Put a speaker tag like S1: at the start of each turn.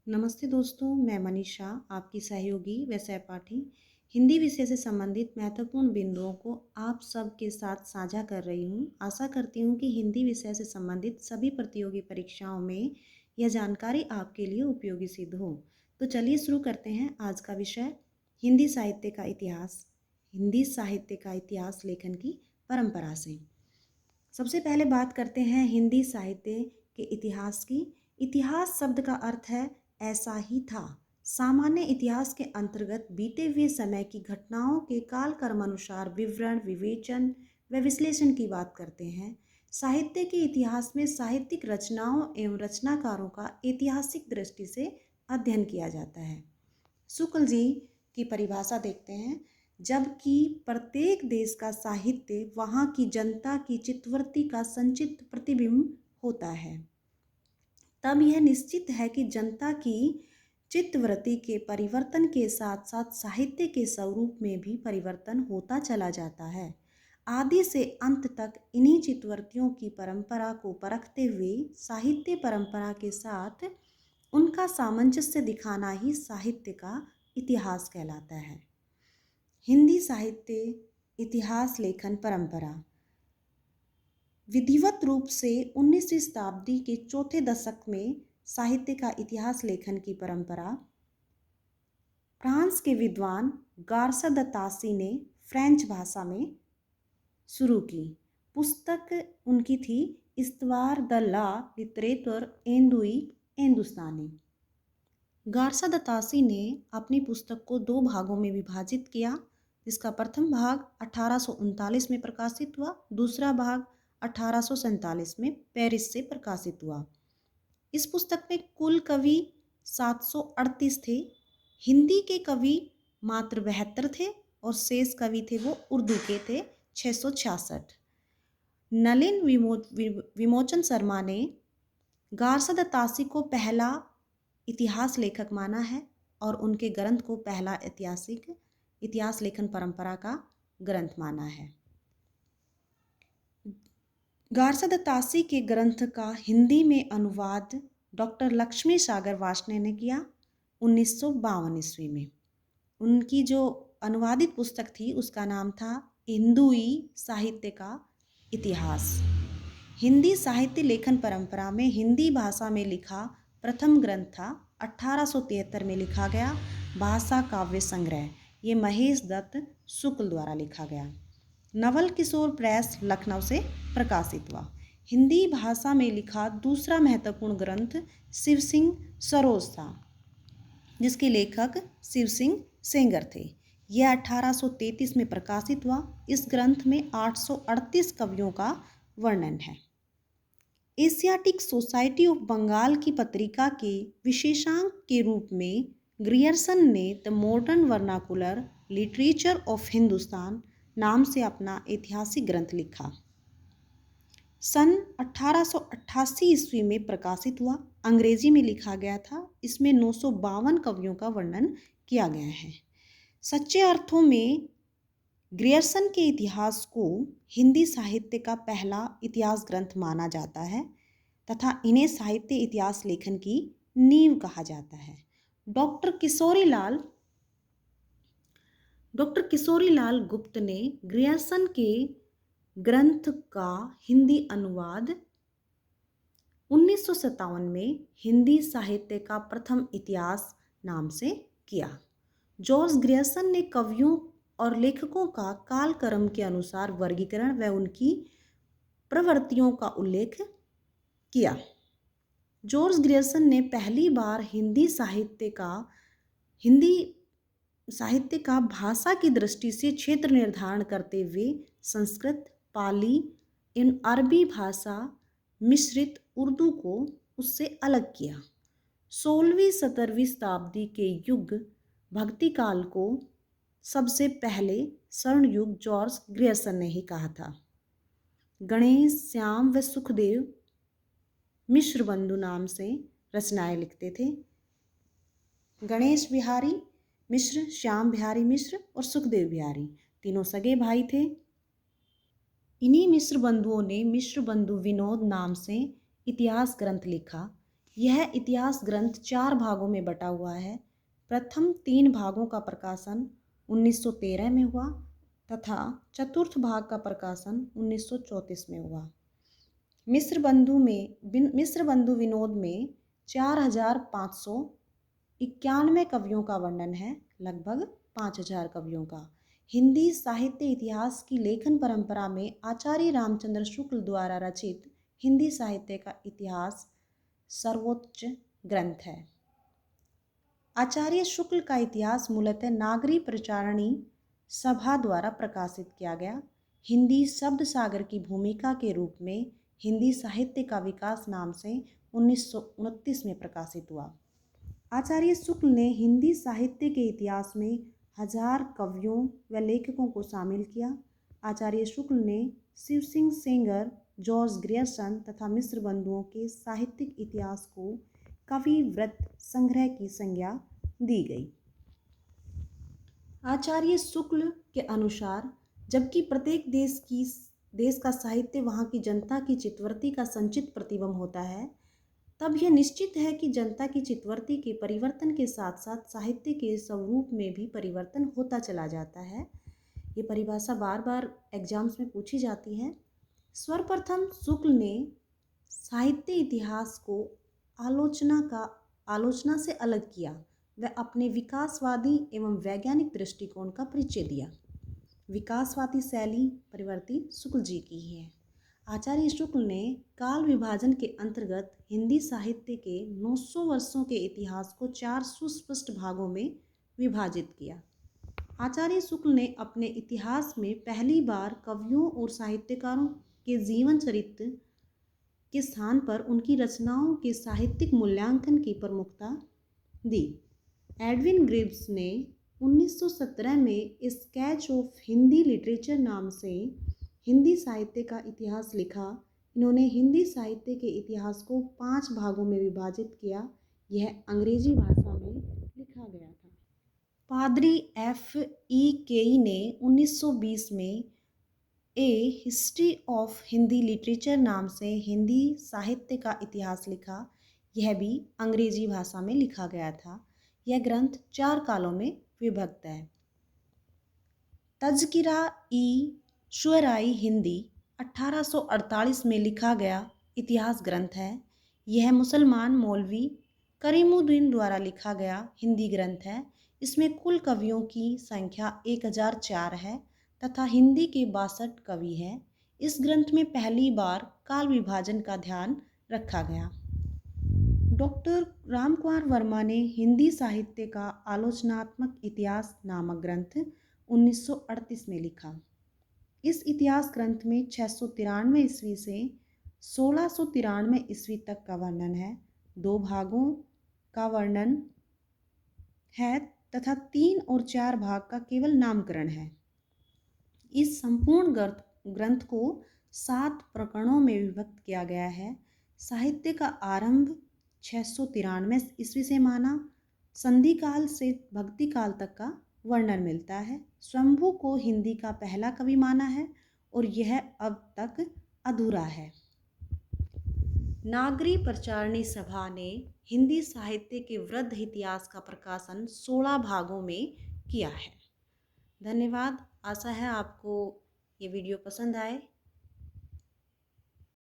S1: नमस्ते दोस्तों, मैं मनीषा, आपकी सहयोगी व सहपाठी, हिंदी विषय से संबंधित महत्वपूर्ण बिंदुओं को आप सबके साथ साझा कर रही हूँ। आशा करती हूँ कि हिंदी विषय से संबंधित सभी प्रतियोगी परीक्षाओं में यह जानकारी आपके लिए उपयोगी सिद्ध हो। तो चलिए शुरू करते हैं आज का विषय, हिंदी साहित्य का इतिहास। हिंदी साहित्य का इतिहास लेखन की परंपरा से। सबसे पहले बात करते हैं हिंदी साहित्य के इतिहास की। इतिहास शब्द का अर्थ है ऐसा ही था। सामान्य इतिहास के अंतर्गत बीते हुए समय की घटनाओं के कालक्रम अनुसार विवरण, विवेचन व विश्लेषण की बात करते हैं। साहित्य के इतिहास में साहित्यिक रचनाओं एवं रचनाकारों का ऐतिहासिक दृष्टि से अध्ययन किया जाता है। शुक्ल जी की परिभाषा देखते हैं। जबकि प्रत्येक देश का साहित्य वहाँ की जनता की चित्तवृत्ति का संचित प्रतिबिंब होता है, तब यह निश्चित है कि जनता की चित्तवृत्ति के परिवर्तन के साथ साथ साहित्य के स्वरूप में भी परिवर्तन होता चला जाता है। आदि से अंत तक इन्हीं चित्तवृत्तियों की परंपरा को परखते हुए साहित्य परंपरा के साथ उनका सामंजस्य दिखाना ही साहित्य का इतिहास कहलाता है। हिंदी साहित्य इतिहास लेखन परंपरा विधिवत रूप से 19वीं शताब्दी के चौथे दशक में साहित्य का इतिहास लेखन की परंपरा फ्रांस के विद्वान गार्सा द तासी ने फ्रेंच भाषा में शुरू की। पुस्तक उनकी थी इस्तवार द ला लिटरेचर एंदुई हिंदुस्तानी। गार्सा द तासी ने अपनी पुस्तक को दो भागों में विभाजित किया, जिसका प्रथम भाग 1839 में प्रकाशित हुआ, दूसरा भाग 1847 में पेरिस से प्रकाशित हुआ। इस पुस्तक में कुल कवि 738 थे। हिंदी के कवि मात्र 72 थे और शेष कवि थे वो उर्दू के थे 666। नलिन विमोचन शर्मा ने गार्सा द तासी को पहला इतिहास लेखक माना है और उनके ग्रंथ को पहला इतिहास लेखन परंपरा का ग्रंथ माना है। गार्सा द तासी के ग्रंथ का हिंदी में अनुवाद डॉक्टर लक्ष्मी सागर वार्ष्णेय ने किया 1952 ईस्वी में। उनकी जो अनुवादित पुस्तक थी उसका नाम था हिंदुई साहित्य का इतिहास। हिंदी साहित्य लेखन परंपरा में हिंदी भाषा में लिखा प्रथम ग्रंथ था 1873 में लिखा गया भाषा काव्य संग्रह। ये महेश दत्त शुक्ल द्वारा लिखा गया। नवल किशोर प्रेस लखनऊ से प्रकाशित हुआ। हिंदी भाषा में लिखा दूसरा महत्वपूर्ण ग्रंथ शिव सिंह सरोज था, जिसके लेखक शिव सिंह सेंगर थे। यह 1833 में प्रकाशित हुआ। इस ग्रंथ में 838 कवियों का वर्णन है। एशियाटिक सोसाइटी ऑफ बंगाल की पत्रिका के विशेषांक के रूप में ग्रियर्सन ने the modern vernacular literature of Hindustan नाम से अपना ऐतिहासिक ग्रंथ लिखा। सन 1888 ईस्वी में प्रकाशित हुआ। अंग्रेजी में लिखा गया था। इसमें 952 कवियों का वर्णन किया गया है। सच्चे अर्थों में ग्रियर्सन के इतिहास को हिंदी साहित्य का पहला इतिहास ग्रंथ माना जाता है तथा इन्हें साहित्य इतिहास लेखन की नींव कहा जाता है। डॉक्टर किशोरी लाल गुप्त ने ग्रियर्सन के ग्रंथ का हिंदी अनुवाद 1957 में हिंदी साहित्य का प्रथम इतिहास नाम से किया। जॉर्ज ग्रियर्सन ने कवियों और लेखकों का कालक्रम के अनुसार वर्गीकरण व उनकी प्रवृत्तियों का उल्लेख किया। जॉर्ज ग्रियर्सन ने पहली बार हिंदी साहित्य का भाषा की दृष्टि से क्षेत्र निर्धारण करते हुए संस्कृत, पाली एवं अरबी भाषा मिश्रित उर्दू को उससे अलग किया। 16वीं-17वीं शताब्दी के युग भक्ति काल को सबसे पहले स्वर्ण युग जॉर्ज ग्रियर्सन ने ही कहा था। गणेश, श्याम व सुखदेव मिश्र बंधु नाम से रचनाएं लिखते थे। गणेश बिहारी मिश्र, श्याम बिहारी मिश्र और सुखदेव बिहारी तीनों सगे भाई थे। इन्हीं मिश्र बंधुओं ने मिश्र बंधु विनोद नाम से इतिहास ग्रंथ लिखा। यह इतिहास ग्रंथ 4 भागों में बटा हुआ है। प्रथम 3 भागों का प्रकाशन 1913 में हुआ तथा चतुर्थ भाग का प्रकाशन 1934 में हुआ। मिस्र बंधु विनोद में 4591 कवियों का वर्णन है, लगभग 5000 कवियों का। हिंदी साहित्य इतिहास की लेखन परंपरा में आचार्य रामचंद्र शुक्ल द्वारा रचित हिंदी साहित्य का इतिहास सर्वोच्च ग्रंथ है। आचार्य शुक्ल का इतिहास मूलतः नागरी प्रचारणी सभा द्वारा प्रकाशित किया गया। हिंदी शब्द सागर की भूमिका के रूप में हिंदी साहित्य का विकास नाम से 1929 में प्रकाशित हुआ। आचार्य शुक्ल ने हिंदी साहित्य के इतिहास में 1000 कवियों व लेखकों को शामिल किया। आचार्य शुक्ल ने शिव सिंह सेंगर, जॉर्ज ग्रियर्सन तथा मिस्र बंधुओं के साहित्यिक इतिहास को कविवृत्त संग्रह की संज्ञा दी गई। आचार्य शुक्ल के अनुसार जबकि प्रत्येक देश का साहित्य वहाँ की जनता की चित्तवृत्ति का संचित प्रतिबिंब होता है, तब यह निश्चित है कि जनता की चित्तवृत्ति के परिवर्तन के साथ साथ साहित्य के स्वरूप में भी परिवर्तन होता चला जाता है। ये परिभाषा बार बार एग्जाम्स में पूछी जाती है। सर्वप्रथम शुक्ल ने साहित्य इतिहास को आलोचना से अलग किया। वह अपने विकासवादी एवं वैज्ञानिक दृष्टिकोण का परिचय दिया। विकासवादी शैली परिवर्ती शुक्ल जी की ही है। आचार्य शुक्ल ने काल विभाजन के अंतर्गत हिंदी साहित्य के 900 वर्षों के इतिहास को 4 सुस्पष्ट भागों में विभाजित किया। आचार्य शुक्ल ने अपने इतिहास में पहली बार कवियों और साहित्यकारों के जीवन चरित्र के स्थान पर उनकी रचनाओं के साहित्यिक मूल्यांकन की प्रमुखता दी। एडविन ग्रिव्स ने 1917 में स्केच ऑफ हिंदी लिटरेचर नाम से हिंदी साहित्य का इतिहास लिखा। इन्होंने हिंदी साहित्य के इतिहास को 5 भागों में विभाजित किया। यह अंग्रेजी भाषा में लिखा गया था। पादरी F.E. केई ने 1920 में ए हिस्ट्री ऑफ हिंदी लिटरेचर नाम से हिंदी साहित्य का इतिहास लिखा। यह भी अंग्रेजी भाषा में लिखा गया था। यह ग्रंथ 4 कालों में विभक्त है। तज़किरा-ई-शुअराई हिंदी 1848 में लिखा गया इतिहास ग्रंथ है। यह मुसलमान मौलवी करीमुद्दीन द्वारा लिखा गया हिंदी ग्रंथ है। इसमें कुल कवियों की संख्या 1004 है तथा हिंदी के 62 कवि हैं। इस ग्रंथ में पहली बार काल विभाजन का ध्यान रखा गया। डॉक्टर रामकुमार वर्मा ने हिंदी साहित्य का आलोचनात्मक इतिहास नामक ग्रंथ 1938 में लिखा। इस इतिहास ग्रंथ में 693 ईस्वी से 1693 ईस्वी तक का वर्णन है। 2 भागों का वर्णन है तथा 3 और 4 भाग का केवल नामकरण है। इस संपूर्ण ग्रंथ को 7 प्रकरणों में विभक्त किया गया है। साहित्य का आरंभ 693 ईस्वी से माना। संधि काल से भक्ति काल तक का वर्णन मिलता है। शंभु को हिंदी का पहला कवि माना है और यह अब तक अधूरा है। नागरी प्रचारणी सभा ने हिंदी साहित्य के वृद्ध इतिहास का प्रकाशन 16 भागों में किया है। धन्यवाद। आशा है आपको ये वीडियो पसंद आए।